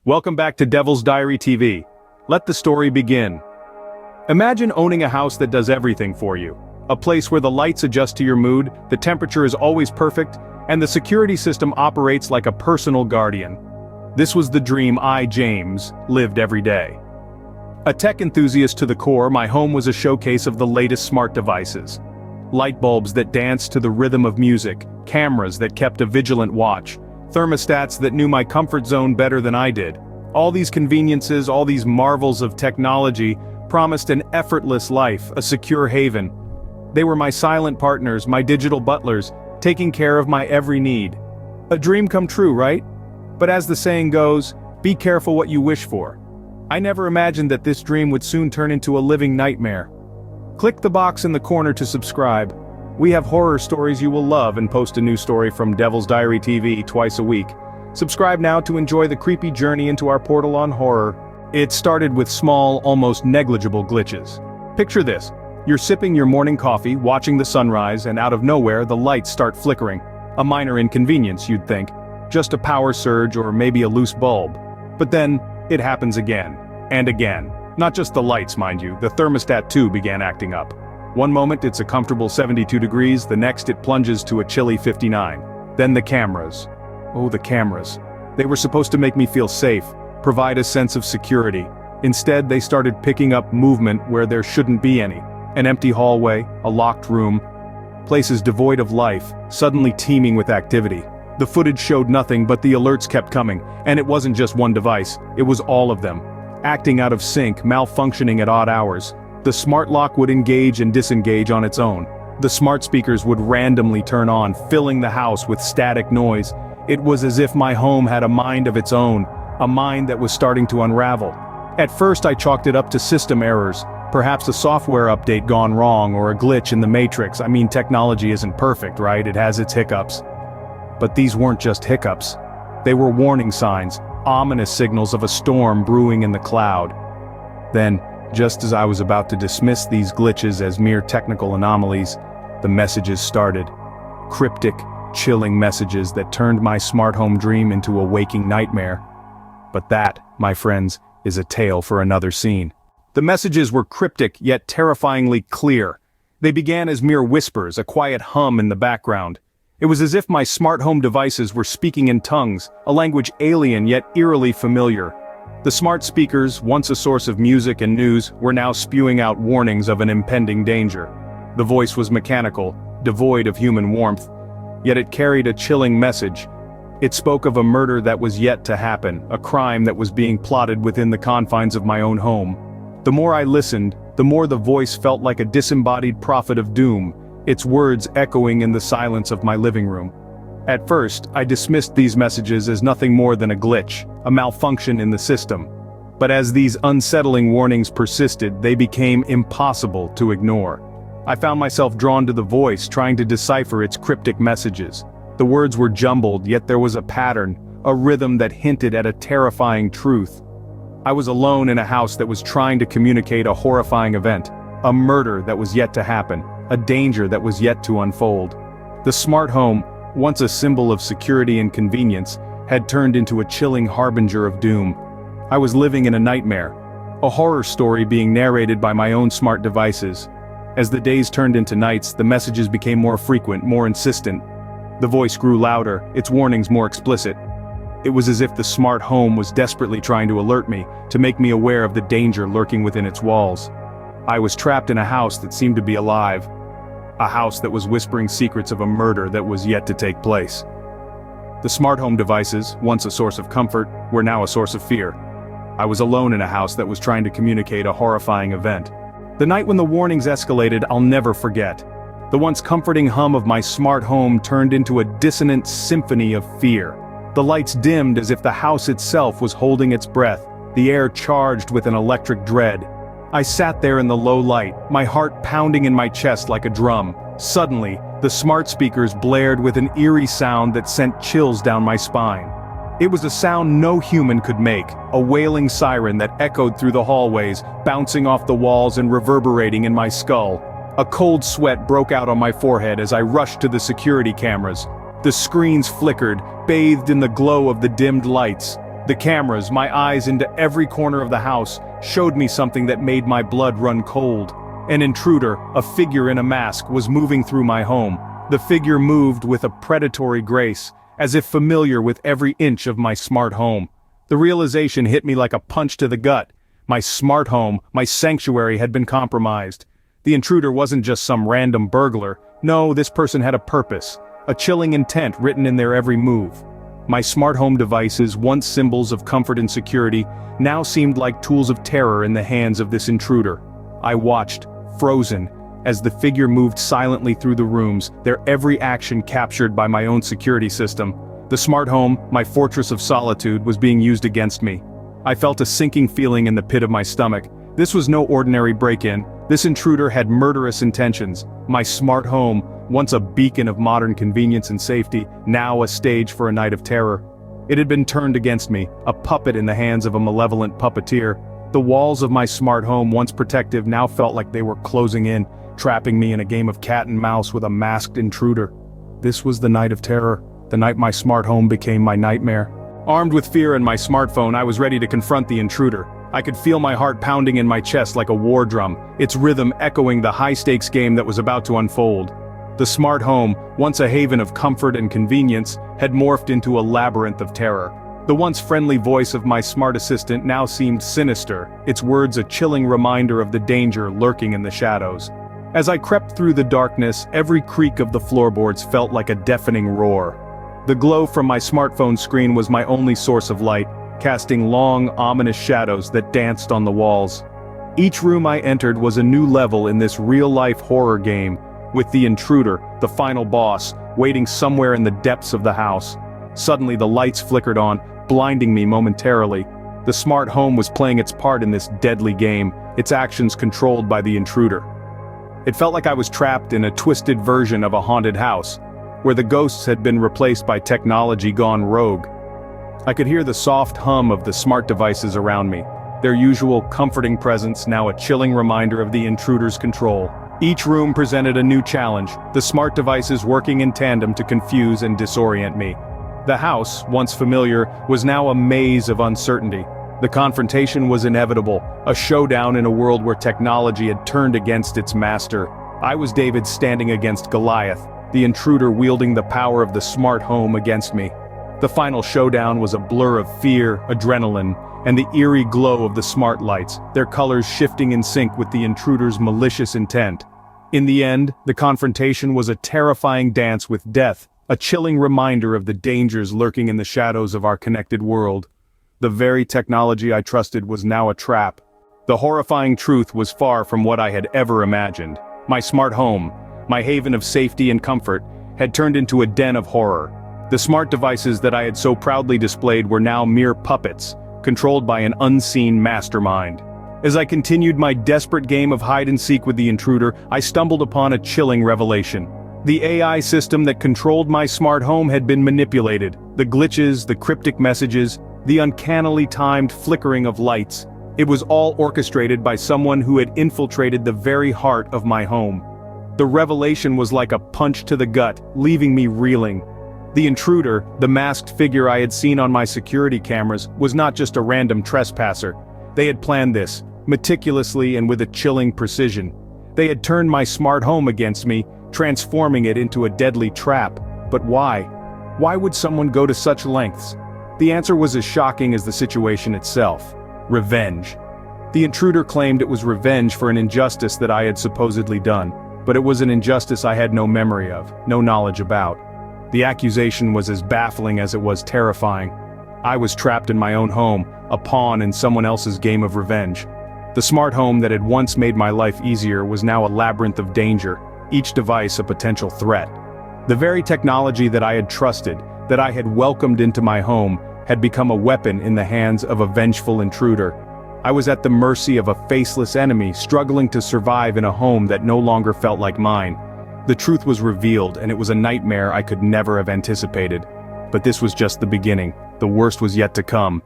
Welcome back to Devil's Diary TV. Let the story begin. Imagine owning a house that does everything for you. A place where the lights adjust to your mood, the temperature is always perfect, and the security system operates like a personal guardian. This was the dream I, James, lived every day. A tech enthusiast to the core, my home was a showcase of the latest smart devices. Light bulbs that danced to the rhythm of music, cameras that kept a vigilant watch, thermostats that knew my comfort zone better than I did. All these conveniences, all these marvels of technology, promised an effortless life, a secure haven. They were my silent partners, my digital butlers, taking care of my every need. A dream come true, right? But as the saying goes, be careful what you wish for. I never imagined that this dream would soon turn into a living nightmare. Click the box in the corner to subscribe. We have horror stories you will love and post a new story from Devil's Diary TV twice a week. Subscribe now to enjoy the creepy journey into our portal on horror. It started with small, almost negligible glitches. Picture this. You're sipping your morning coffee, watching the sunrise, and out of nowhere the lights start flickering. A minor inconvenience, you'd think. Just a power surge or maybe a loose bulb. But then, it happens again. And again. Not just the lights, mind you, the thermostat too began acting up. One moment it's a comfortable 72 degrees, the next it plunges to a chilly 59. Then the cameras. Oh, the cameras. They were supposed to make me feel safe, provide a sense of security. Instead, they started picking up movement where there shouldn't be any. An empty hallway, a locked room. Places devoid of life, suddenly teeming with activity. The footage showed nothing, but the alerts kept coming, and it wasn't just one device, it was all of them. Acting out of sync, malfunctioning at odd hours. The smart lock would engage and disengage on its own. The smart speakers would randomly turn on, filling the house with static noise. It was as if my home had a mind of its own, a mind that was starting to unravel. At first I chalked it up to system errors, perhaps a software update gone wrong or a glitch in the matrix. I mean, technology isn't perfect, right? It has its hiccups. But these weren't just hiccups. They were warning signs, ominous signals of a storm brewing in the cloud. Then, just as I was about to dismiss these glitches as mere technical anomalies, the messages started. Cryptic, chilling messages that turned my smart home dream into a waking nightmare. But that, my friends, is a tale for another scene. The messages were cryptic yet terrifyingly clear. They began as mere whispers, a quiet hum in the background. It was as if my smart home devices were speaking in tongues, a language alien yet eerily familiar. The smart speakers, once a source of music and news, were now spewing out warnings of an impending danger. The voice was mechanical, devoid of human warmth, yet it carried a chilling message. It spoke of a murder that was yet to happen, a crime that was being plotted within the confines of my own home. The more I listened, the more the voice felt like a disembodied prophet of doom, its words echoing in the silence of my living room. At first, I dismissed these messages as nothing more than a glitch, a malfunction in the system. But as these unsettling warnings persisted, they became impossible to ignore. I found myself drawn to the voice, trying to decipher its cryptic messages. The words were jumbled, yet there was a pattern, a rhythm that hinted at a terrifying truth. I was alone in a house that was trying to communicate a horrifying event, a murder that was yet to happen, a danger that was yet to unfold. The smart home, once a symbol of security and convenience, had turned into a chilling harbinger of doom. I was living in a nightmare, a horror story being narrated by my own smart devices. As the days turned into nights, the messages became more frequent, more insistent. The voice grew louder, its warnings more explicit. It was as if the smart home was desperately trying to alert me, to make me aware of the danger lurking within its walls. I was trapped in a house that seemed to be alive. A house that was whispering secrets of a murder that was yet to take place. The smart home devices, once a source of comfort, were now a source of fear. I was alone in a house that was trying to communicate a horrifying event. The night when the warnings escalated, I'll never forget. The once comforting hum of my smart home turned into a dissonant symphony of fear. The lights dimmed as if the house itself was holding its breath, the air charged with an electric dread. I sat there in the low light, my heart pounding in my chest like a drum. Suddenly, the smart speakers blared with an eerie sound that sent chills down my spine. It was a sound no human could make, a wailing siren that echoed through the hallways, bouncing off the walls and reverberating in my skull. A cold sweat broke out on my forehead as I rushed to the security cameras. The screens flickered, bathed in the glow of the dimmed lights. The cameras, my eyes into every corner of the house, showed me something that made my blood run cold. An intruder, a figure in a mask, was moving through my home. The figure moved with a predatory grace, as if familiar with every inch of my smart home. The realization hit me like a punch to the gut. My smart home, my sanctuary, had been compromised. The intruder wasn't just some random burglar. No, this person had a purpose, a chilling intent written in their every move. My smart home devices, once symbols of comfort and security, now seemed like tools of terror in the hands of this intruder. I watched, frozen, as the figure moved silently through the rooms, their every action captured by my own security system. The smart home, my fortress of solitude, was being used against me. I felt a sinking feeling in the pit of my stomach. This was no ordinary break-in. This intruder had murderous intentions. My smart home, once a beacon of modern convenience and safety, now a stage for a night of terror. It had been turned against me, a puppet in the hands of a malevolent puppeteer. The walls of my smart home, once protective, now felt like they were closing in, trapping me in a game of cat and mouse with a masked intruder. This was the night of terror, the night my smart home became my nightmare. Armed with fear and my smartphone, I was ready to confront the intruder. I could feel my heart pounding in my chest like a war drum, its rhythm echoing the high-stakes game that was about to unfold. The smart home, once a haven of comfort and convenience, had morphed into a labyrinth of terror. The once friendly voice of my smart assistant now seemed sinister, its words a chilling reminder of the danger lurking in the shadows. As I crept through the darkness, every creak of the floorboards felt like a deafening roar. The glow from my smartphone screen was my only source of light, casting long, ominous shadows that danced on the walls. Each room I entered was a new level in this real-life horror game, with the intruder, the final boss, waiting somewhere in the depths of the house. Suddenly the lights flickered on, blinding me momentarily. The smart home was playing its part in this deadly game, its actions controlled by the intruder. It felt like I was trapped in a twisted version of a haunted house, where the ghosts had been replaced by technology gone rogue. I could hear the soft hum of the smart devices around me, their usual comforting presence now a chilling reminder of the intruder's control. Each room presented a new challenge, the smart devices working in tandem to confuse and disorient me. The house, once familiar, was now a maze of uncertainty. The confrontation was inevitable, a showdown in a world where technology had turned against its master. I was David standing against Goliath, the intruder wielding the power of the smart home against me. The final showdown was a blur of fear, adrenaline, and the eerie glow of the smart lights, their colors shifting in sync with the intruder's malicious intent. In the end, the confrontation was a terrifying dance with death, a chilling reminder of the dangers lurking in the shadows of our connected world. The very technology I trusted was now a trap. The horrifying truth was far from what I had ever imagined. My smart home, my haven of safety and comfort, had turned into a den of horror. The smart devices that I had so proudly displayed were now mere puppets, controlled by an unseen mastermind. As I continued my desperate game of hide-and-seek with the intruder, I stumbled upon a chilling revelation. The AI system that controlled my smart home had been manipulated. The glitches, the cryptic messages, the uncannily timed flickering of lights. It was all orchestrated by someone who had infiltrated the very heart of my home. The revelation was like a punch to the gut, leaving me reeling. The intruder, the masked figure I had seen on my security cameras, was not just a random trespasser. They had planned this, meticulously and with a chilling precision. They had turned my smart home against me, transforming it into a deadly trap. But why? Why would someone go to such lengths? The answer was as shocking as the situation itself. Revenge. The intruder claimed it was revenge for an injustice that I had supposedly done, but it was an injustice I had no memory of, no knowledge about. The accusation was as baffling as it was terrifying. I was trapped in my own home, a pawn in someone else's game of revenge. The smart home that had once made my life easier was now a labyrinth of danger, each device a potential threat. The very technology that I had trusted, that I had welcomed into my home, had become a weapon in the hands of a vengeful intruder. I was at the mercy of a faceless enemy struggling to survive in a home that no longer felt like mine. The truth was revealed, and it was a nightmare I could never have anticipated. But this was just the beginning. The worst was yet to come.